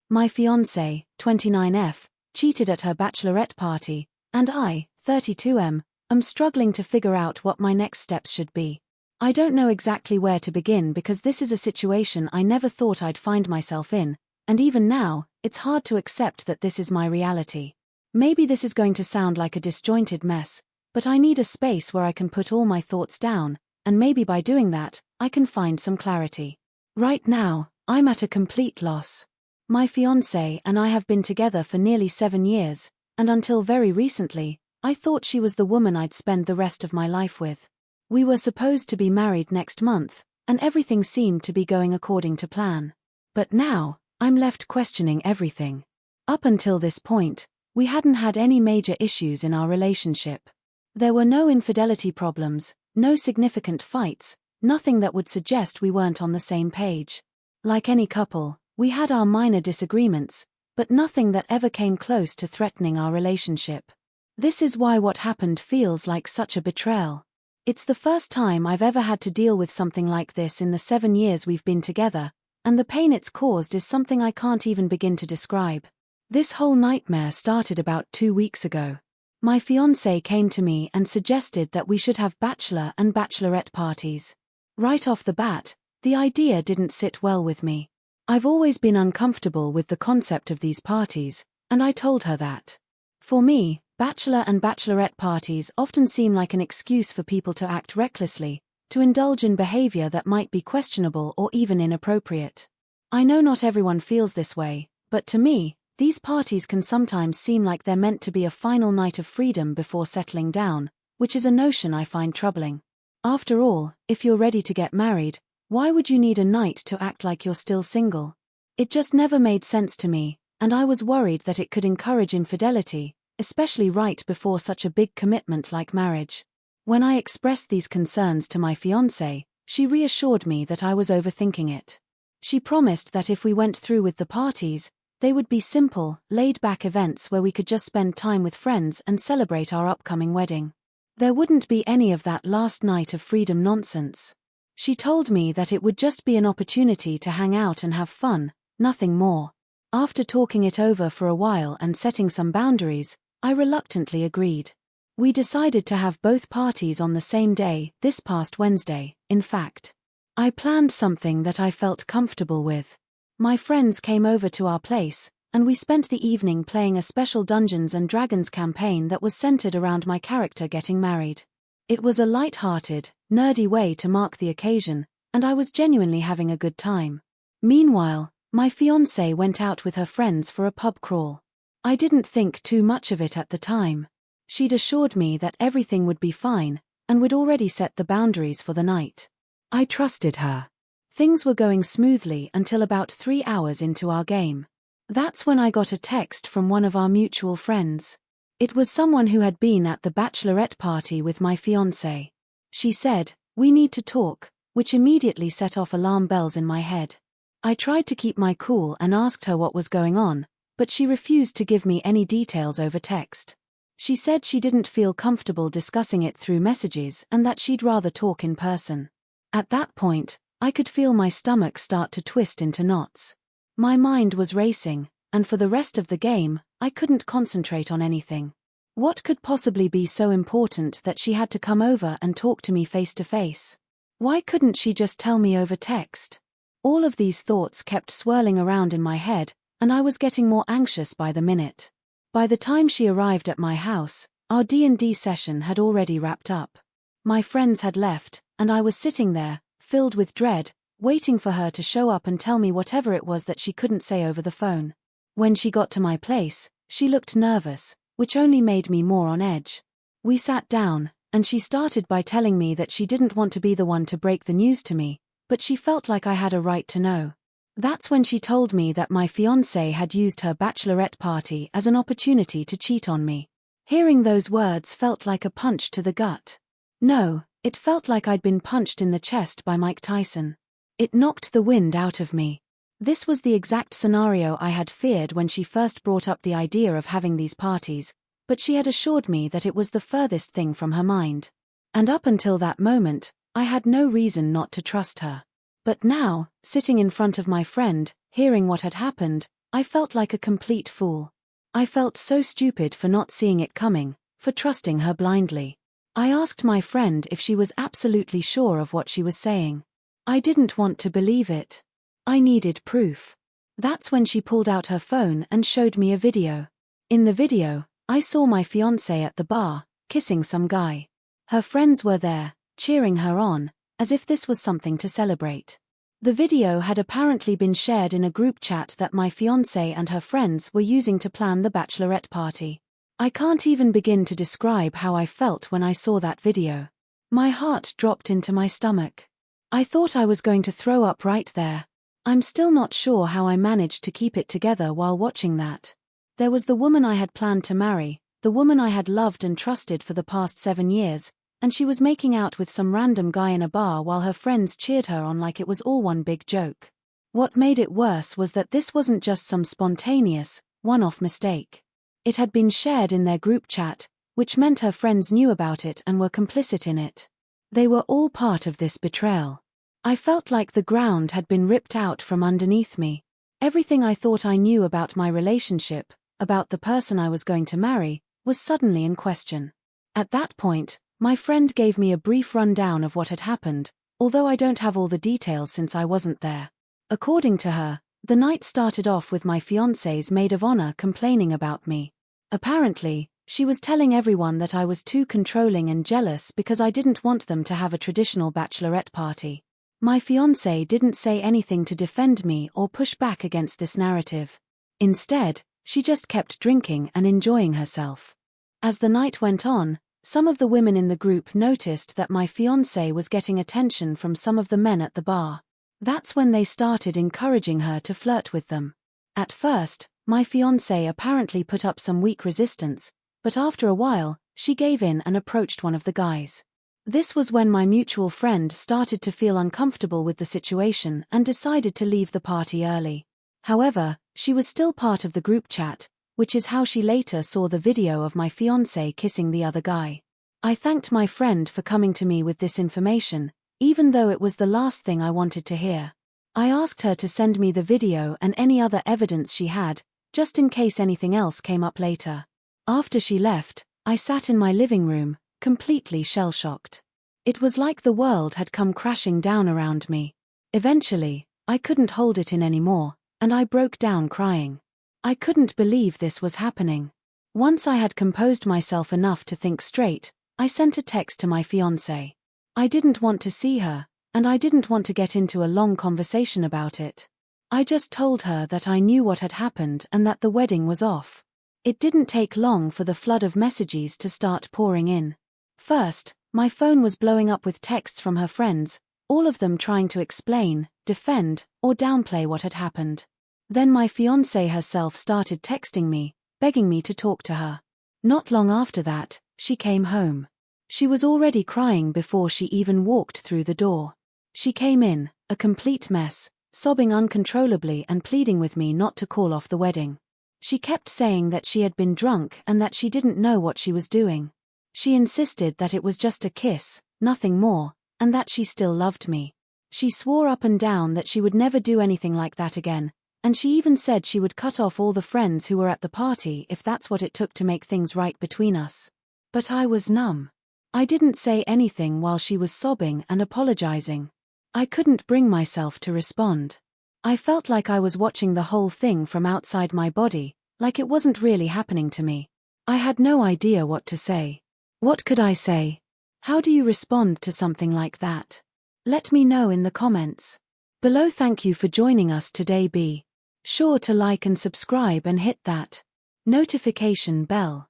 My fiancé, 29F, cheated at her bachelorette party, and I, 32M, am struggling to figure out what my next steps should be. I don't know exactly where to begin because this is a situation I never thought I'd find myself in, and even now, it's hard to accept that this is my reality. Maybe this is going to sound like a disjointed mess, but I need a space where I can put all my thoughts down, and maybe by doing that, I can find some clarity. Right now, I'm at a complete loss. My fiancé and I have been together for nearly 7 years, and until very recently, I thought she was the woman I'd spend the rest of my life with. We were supposed to be married next month, and everything seemed to be going according to plan. But now, I'm left questioning everything. Up until this point, we hadn't had any major issues in our relationship. There were no infidelity problems, no significant fights, nothing that would suggest we weren't on the same page. Like any couple, we had our minor disagreements, but nothing that ever came close to threatening our relationship. This is why what happened feels like such a betrayal. It's the first time I've ever had to deal with something like this in the 7 years we've been together, and the pain it's caused is something I can't even begin to describe. This whole nightmare started about 2 weeks ago. My fiancé came to me and suggested that we should have bachelor and bachelorette parties. Right off the bat, the idea didn't sit well with me. I've always been uncomfortable with the concept of these parties, and I told her that. For me, bachelor and bachelorette parties often seem like an excuse for people to act recklessly, to indulge in behavior that might be questionable or even inappropriate. I know not everyone feels this way, but to me, these parties can sometimes seem like they're meant to be a final night of freedom before settling down, which is a notion I find troubling. After all, if you're ready to get married, why would you need a night to act like you're still single? It just never made sense to me, and I was worried that it could encourage infidelity, especially right before such a big commitment like marriage. When I expressed these concerns to my fiancé, she reassured me that I was overthinking it. She promised that if we went through with the parties, they would be simple, laid-back events where we could just spend time with friends and celebrate our upcoming wedding. There wouldn't be any of that last night of freedom nonsense. She told me that it would just be an opportunity to hang out and have fun, nothing more. After talking it over for a while and setting some boundaries, I reluctantly agreed. We decided to have both parties on the same day, this past Wednesday, in fact. I planned something that I felt comfortable with. My friends came over to our place, and we spent the evening playing a special Dungeons & Dragons campaign that was centered around my character getting married. It was a light-hearted, nerdy way to mark the occasion, and I was genuinely having a good time. Meanwhile, my fiancée went out with her friends for a pub crawl. I didn't think too much of it at the time. She'd assured me that everything would be fine, and would already set the boundaries for the night. I trusted her. Things were going smoothly until about 3 hours into our game. That's when I got a text from one of our mutual friends. It was someone who had been at the bachelorette party with my fiancé. She said, "We need to talk," which immediately set off alarm bells in my head. I tried to keep my cool and asked her what was going on, but she refused to give me any details over text. She said she didn't feel comfortable discussing it through messages and that she'd rather talk in person. At that point, I could feel my stomach start to twist into knots. My mind was racing, and for the rest of the game, I couldn't concentrate on anything. What could possibly be so important that she had to come over and talk to me face to face? Why couldn't she just tell me over text? All of these thoughts kept swirling around in my head, and I was getting more anxious by the minute. By the time she arrived at my house, our D&D session had already wrapped up. My friends had left, and I was sitting there, filled with dread, waiting for her to show up and tell me whatever it was that she couldn't say over the phone. When she got to my place, she looked nervous, which only made me more on edge. We sat down, and she started by telling me that she didn't want to be the one to break the news to me, but she felt like I had a right to know. That's when she told me that my fiancé had used her bachelorette party as an opportunity to cheat on me. Hearing those words felt like a punch to the gut. No, it felt like I'd been punched in the chest by Mike Tyson. It knocked the wind out of me. This was the exact scenario I had feared when she first brought up the idea of having these parties, but she had assured me that it was the furthest thing from her mind. And up until that moment, I had no reason not to trust her. But now, sitting in front of my friend, hearing what had happened, I felt like a complete fool. I felt so stupid for not seeing it coming, for trusting her blindly. I asked my friend if she was absolutely sure of what she was saying. I didn't want to believe it. I needed proof. That's when she pulled out her phone and showed me a video. In the video, I saw my fiancée at the bar, kissing some guy. Her friends were there, cheering her on, as if this was something to celebrate. The video had apparently been shared in a group chat that my fiancée and her friends were using to plan the bachelorette party. I can't even begin to describe how I felt when I saw that video. My heart dropped into my stomach. I thought I was going to throw up right there. I'm still not sure how I managed to keep it together while watching that. There was the woman I had planned to marry, the woman I had loved and trusted for the past 7 years, and she was making out with some random guy in a bar while her friends cheered her on like it was all one big joke. What made it worse was that this wasn't just some spontaneous, one-off mistake. It had been shared in their group chat, which meant her friends knew about it and were complicit in it. They were all part of this betrayal. I felt like the ground had been ripped out from underneath me. Everything I thought I knew about my relationship, about the person I was going to marry, was suddenly in question. At that point, my friend gave me a brief rundown of what had happened, although I don't have all the details since I wasn't there. According to her, the night started off with my fiancé's maid of honor complaining about me. Apparently, she was telling everyone that I was too controlling and jealous because I didn't want them to have a traditional bachelorette party. My fiancée didn't say anything to defend me or push back against this narrative. Instead, she just kept drinking and enjoying herself. As the night went on, some of the women in the group noticed that my fiancée was getting attention from some of the men at the bar. That's when they started encouraging her to flirt with them. At first, my fiancée apparently put up some weak resistance, but after a while, she gave in and approached one of the guys. This was when my mutual friend started to feel uncomfortable with the situation and decided to leave the party early. However, she was still part of the group chat, which is how she later saw the video of my fiancé kissing the other guy. I thanked my friend for coming to me with this information, even though it was the last thing I wanted to hear. I asked her to send me the video and any other evidence she had, just in case anything else came up later. After she left, I sat in my living room, completely shell-shocked. It was like the world had come crashing down around me. Eventually, I couldn't hold it in anymore, and I broke down crying. I couldn't believe this was happening. Once I had composed myself enough to think straight, I sent a text to my fiancé. I didn't want to see her, and I didn't want to get into a long conversation about it. I just told her that I knew what had happened and that the wedding was off. It didn't take long for the flood of messages to start pouring in. First, my phone was blowing up with texts from her friends, all of them trying to explain, defend, or downplay what had happened. Then my fiancée herself started texting me, begging me to talk to her. Not long after that, she came home. She was already crying before she even walked through the door. She came in, a complete mess, sobbing uncontrollably and pleading with me not to call off the wedding. She kept saying that she had been drunk and that she didn't know what she was doing. She insisted that it was just a kiss, nothing more, and that she still loved me. She swore up and down that she would never do anything like that again, and she even said she would cut off all the friends who were at the party if that's what it took to make things right between us. But I was numb. I didn't say anything while she was sobbing and apologizing. I couldn't bring myself to respond. I felt like I was watching the whole thing from outside my body, like it wasn't really happening to me. I had no idea what to say. What could I say? How do you respond to something like that? Let me know in the comments below. Thank you for joining us today. Be sure to like and subscribe and hit that notification bell.